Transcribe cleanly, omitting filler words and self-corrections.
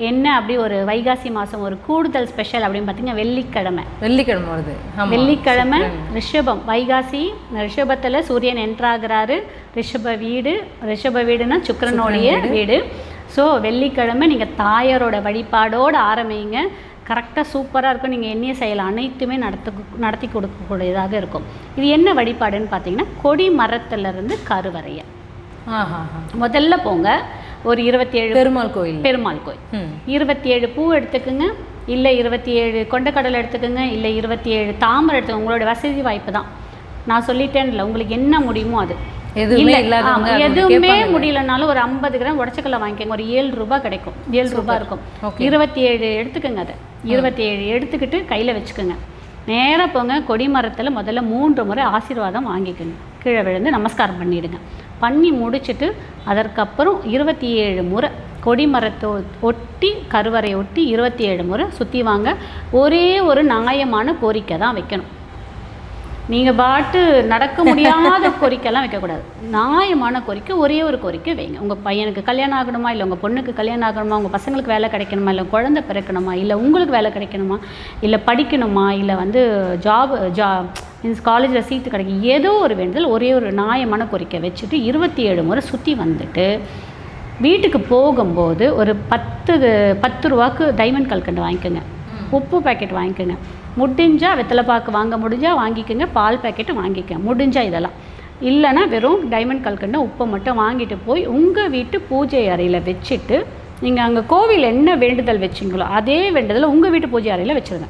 என்ன அப்படி ஒரு வைகாசி மாதம் ஒரு கூடுதல் ஸ்பெஷல் அப்படின்னு பார்த்தீங்கன்னா வெள்ளிக்கிழமை வருது. வெள்ளிக்கிழமை ரிஷபம், வைகாசி ரிஷபத்தில் சூரியன் என்ட்ராகிறாரு. ரிஷப வீடுனா சுக்கிரனுடைய வீடு. ஸோ வெள்ளிக்கிழமை நீங்கள் தாயாரோட வழிபாடோடு ஆரம்பிங்க. கரெக்டாக சூப்பராக இருக்கும். நீங்கள் எண்ணிய செயல் அனைத்துமே நடத்தி கொடுக்கக்கூடியதாக இருக்கும். இது என்ன வழிபாடுன்னு பார்த்தீங்கன்னா கொடி மரத்துலேருந்து கருவறைய முதல்ல போங்க. ஒரு 27 பெருமாள் கோயில் 27 பூ எடுத்துக்குங்க, இல்லை 27 கொண்டக்கடலை எடுத்துக்கோங்க, இல்லை 27 தாமரை எடுத்துக்கோங்க. உங்களோட வசதி வாய்ப்பு தான். நான் சொல்லிட்டேன்ல, உங்களுக்கு என்ன முடியுமோ அது. எதுவுமே முடியலனாலும் ஒரு 50 கிராம் உடச்சக்கல்ல வாங்கிக்கோங்க. ஒரு 7 ரூபாய் கிடைக்கும். 7 ரூபாய் இருக்கும். 27 எடுத்துக்கோங்க. அதை 27 எடுத்துக்கிட்டு கையில் வச்சுக்கோங்க. நேராக போங்க. கொடிமரத்தில் முதல்ல 3 முறை ஆசீர்வாதம் வாங்கிக்கோங்க. கீழே விழுந்து நமஸ்காரம் பண்ணிவிடுங்க. பண்ணி முடிச்சுட்டு அதற்கப்புறம் 27 முறை கொடிமரத்தை ஒட்டி கருவறையை ஒட்டி 27 முறை சுற்றி வாங்க. ஒரே ஒரு நியாயமான கோரிக்கை தான் வைக்கணும். நீங்கள் பாட்டு நடக்க முடியாத கோரிக்கைலாம் வைக்கக்கூடாது. நியாயமான கோரிக்கை, ஒரே ஒரு கோரிக்கை வைங்க. உங்கள் பையனுக்கு கல்யாணம் ஆகணுமா, இல்லை உங்கள் பொண்ணுக்கு கல்யாணம் ஆகணுமா, உங்கள் பசங்களுக்கு வேலை கிடைக்கணுமா, இல்லை குழந்தை பிறக்கணுமா, இல்லை உங்களுக்கு வேலை கிடைக்கணுமா, இல்லை படிக்கணுமா, இல்லை ஜாப் மீன்ஸ் காலேஜில் சீட்டு கிடைக்கும், ஏதோ ஒரு வேண்டுதல், ஒரே ஒரு நியாயமான கோரிக்கை வச்சுட்டு 27 முறை சுற்றி வந்துட்டு வீட்டுக்கு போகும்போது ஒரு 10 ரூபாய்க்கு டைமண்ட் கல்கண்டு வாங்கிக்கோங்க. உப்பு பேக்கெட் வாங்கிக்கோங்க. முடிஞ்சால் வெத்தலைப்பாக்கு வாங்க முடிஞ்சால் வாங்கிக்கோங்க. பால் பேக்கெட்டு வாங்கிக்கோங்க. முடிஞ்சால் இதெல்லாம் இல்லைன்னா வெறும் டைமண்ட் கல்கண்டு உப்பை மட்டும் வாங்கிட்டு போய் உங்கள் வீட்டு பூஜை அறையில் வச்சுட்டு நீங்கள் அங்கே கோவில் என்ன வேண்டுதல் வச்சிங்களோ அதே வேண்டுதலை உங்கள் வீட்டு பூஜை அறையில் வச்சுருங்க.